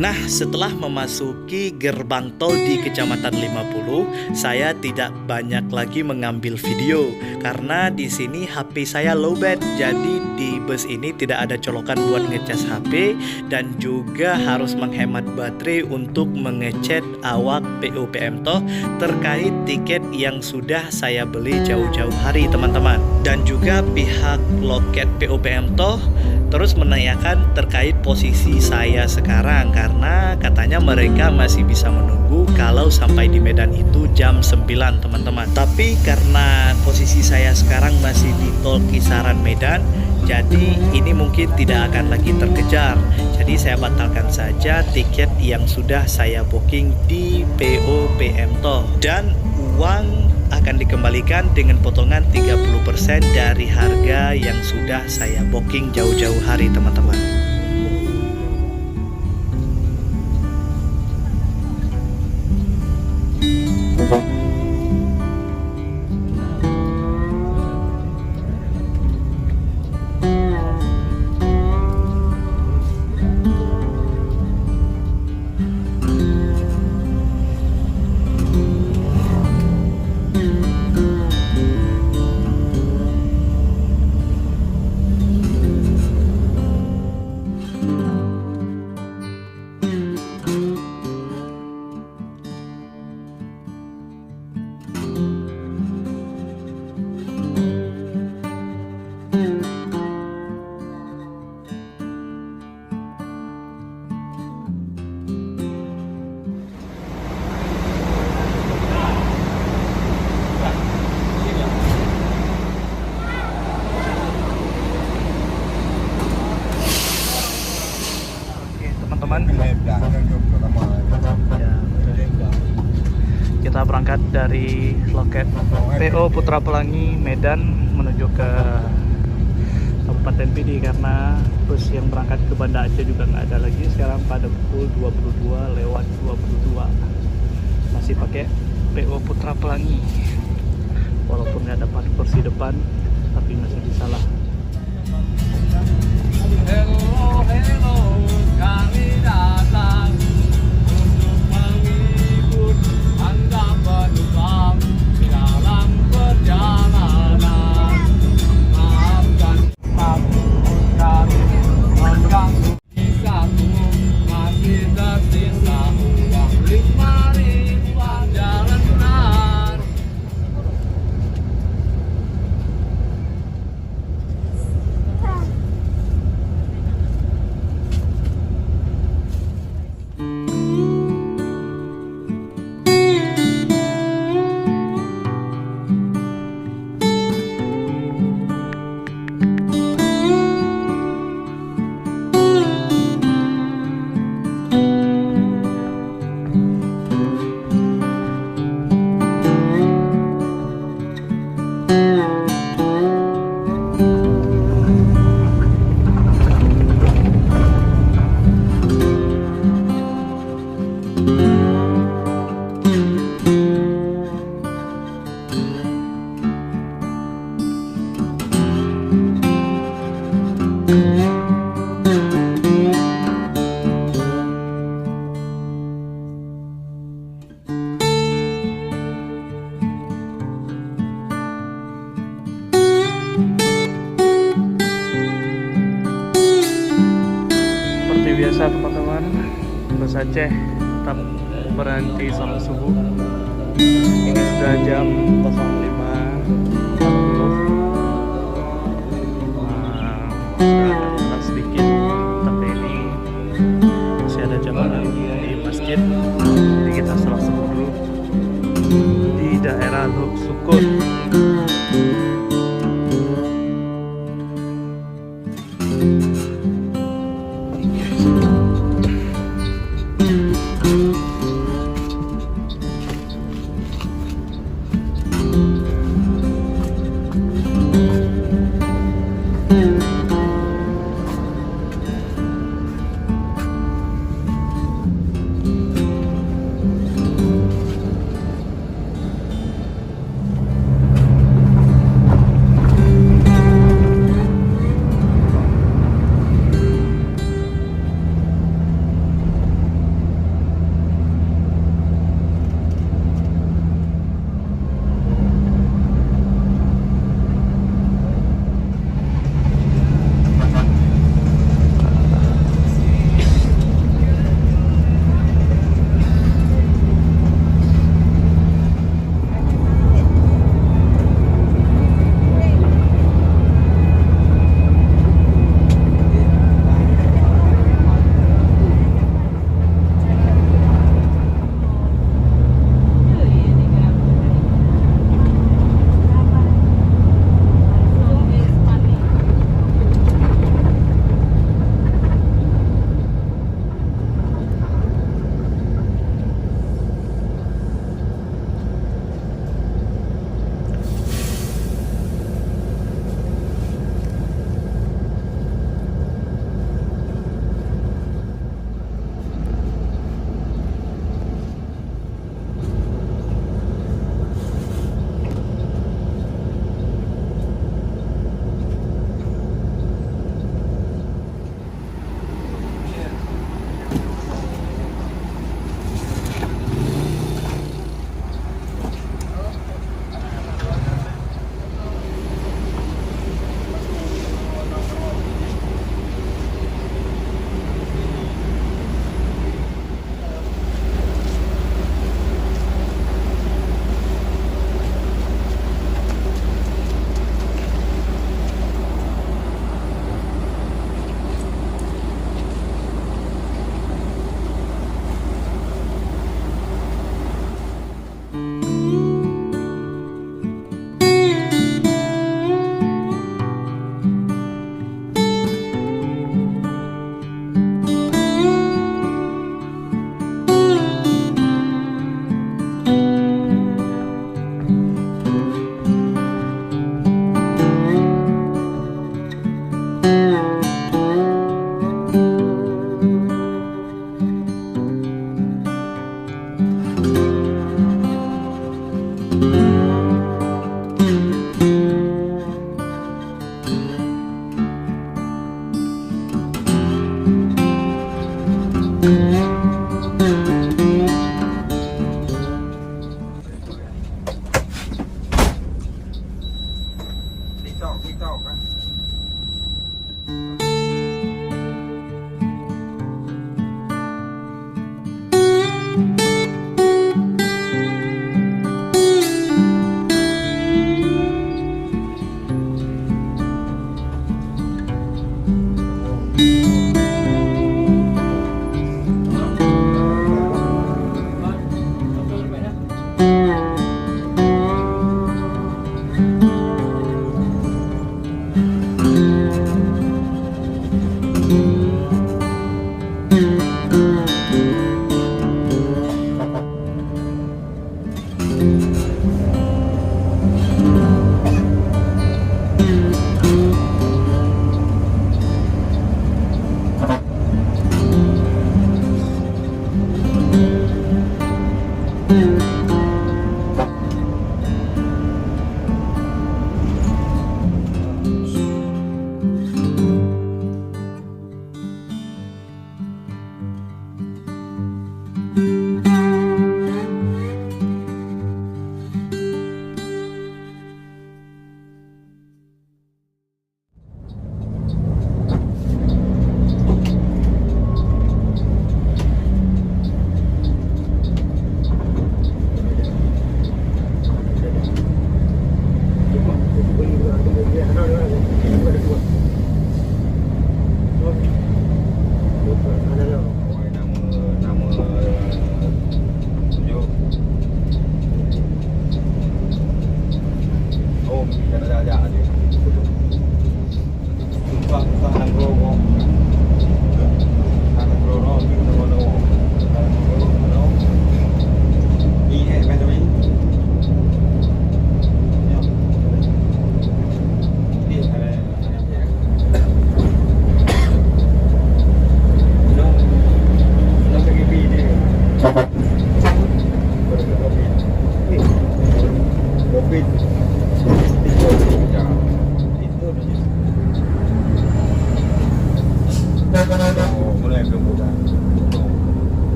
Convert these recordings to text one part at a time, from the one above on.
Nah, setelah memasuki gerbang tol di Kecamatan 50, saya tidak banyak lagi mengambil video karena di sini HP saya lowbat. Jadi di bus ini tidak ada colokan buat ngecas HP dan juga harus menghemat baterai untuk mengechat awak PO/PM Toh terkait tiket yang sudah saya beli jauh-jauh hari, teman-teman. Dan juga pihak loket PO/PM Toh terus menanyakan terkait posisi saya sekarang karena katanya mereka masih bisa menunggu kalau sampai di Medan itu jam 9, teman-teman. Tapi karena posisi saya sekarang masih di tol kisaran Medan, jadi ini mungkin tidak akan lagi terkejar. Jadi saya batalkan saja tiket yang sudah saya booking di PO/PM Toh, dan uang akan dikembalikan dengan potongan 30% dari harga yang sudah saya booking jauh-jauh hari, teman-teman. Kita berangkat dari loket PO Putra Pelangi Medan menuju ke Kabupaten PD karena bus yang berangkat ke Banda Aceh juga nggak ada lagi sekarang pada pukul 22:22. Masih pakai PO Putra Pelangi walaupun nggak dapat kursi depan tapi masih bisa lah. Hello, hello, kami datang untuk menghibur Anda penumpang di dalam perjalanan. Maafkan kami mengganggu, kisahku masih tersisa uang 5.000 perjalanan. Seperti biasa, teman-teman, bus Aceh tetap berhenti salat subuh. Ini sudah jam 05.40. Sudah agak sedikit, tapi ini masih ada jamaah di masjid. Jadi kita salat subuh dulu di daerah Luk Sukun.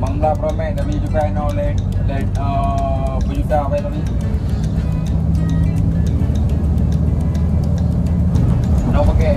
Bangla Promet kami juga oleh berjuta apa tadi? Nak pakai?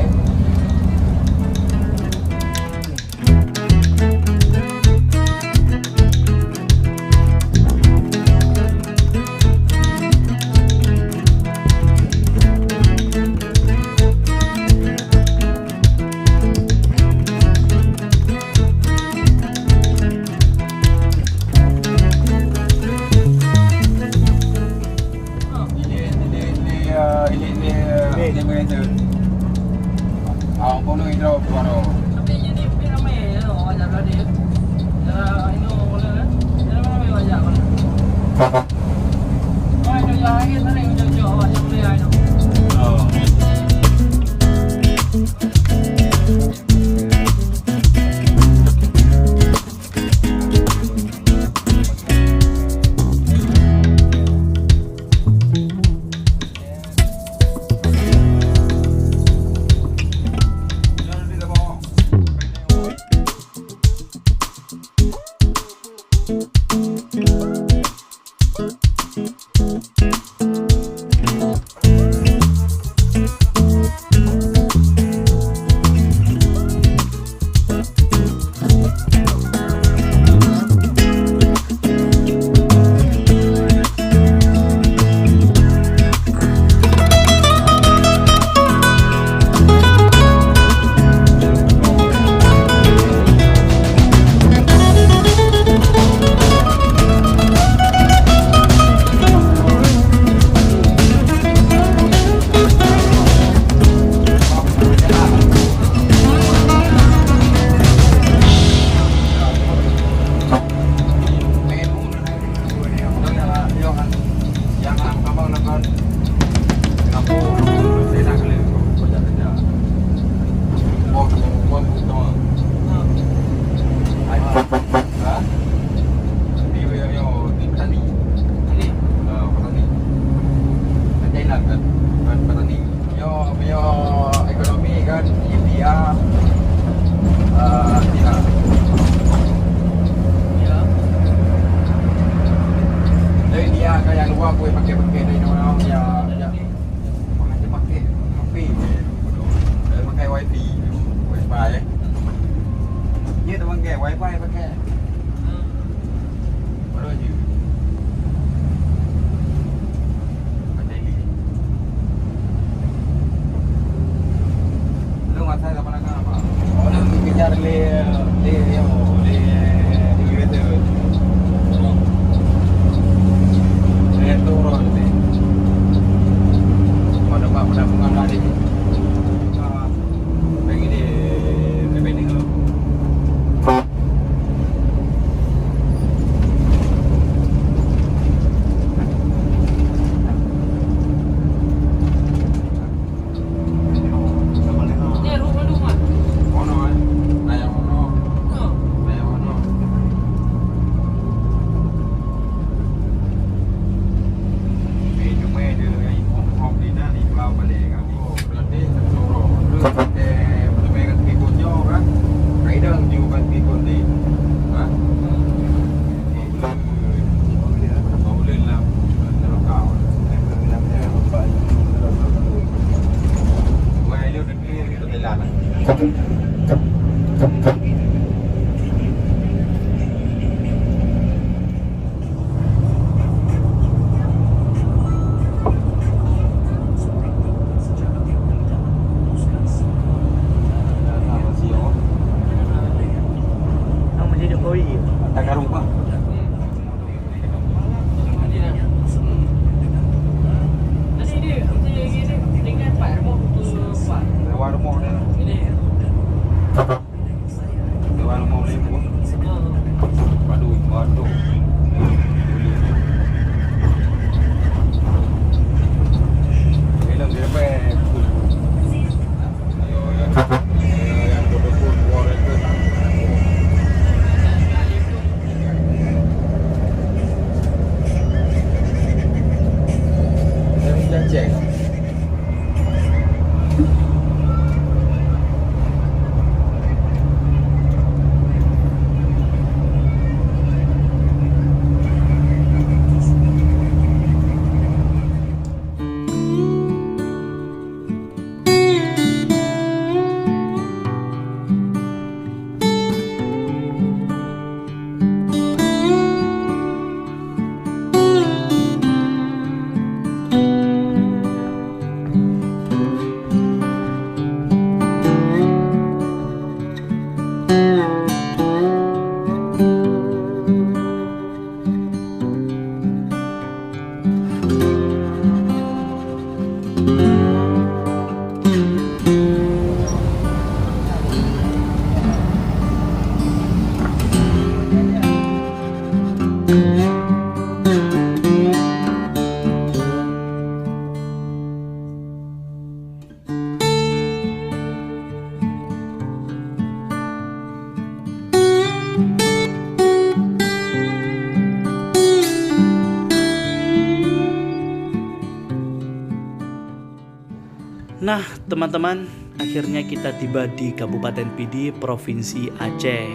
Nah, teman-teman, akhirnya kita tiba di Kabupaten Pidi, Provinsi Aceh.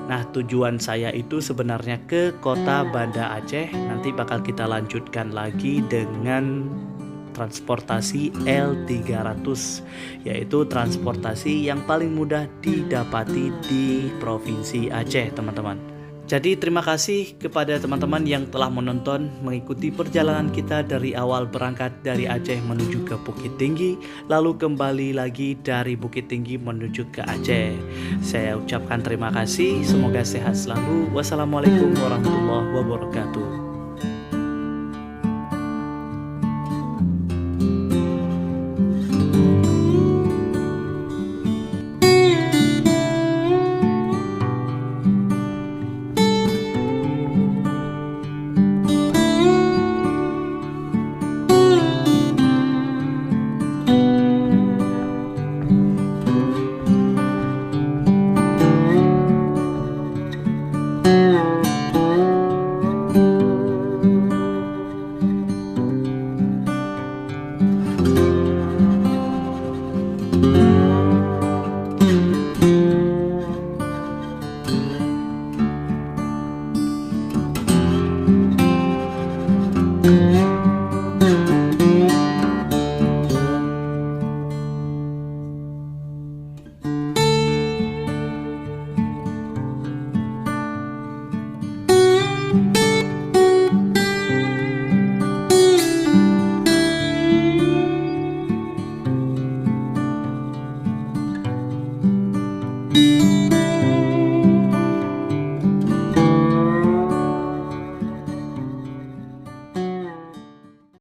Nah, tujuan saya itu sebenarnya ke kota Banda Aceh. Nanti bakal kita lanjutkan lagi dengan transportasi L300, yaitu transportasi yang paling mudah didapati di Provinsi Aceh, teman-teman. Jadi terima kasih kepada teman-teman yang telah menonton, mengikuti perjalanan kita dari awal berangkat dari Aceh menuju ke Bukit Tinggi, lalu kembali lagi dari Bukit Tinggi menuju ke Aceh. Saya ucapkan terima kasih, semoga sehat selalu. Wassalamualaikum warahmatullahi wabarakatuh. Thank you.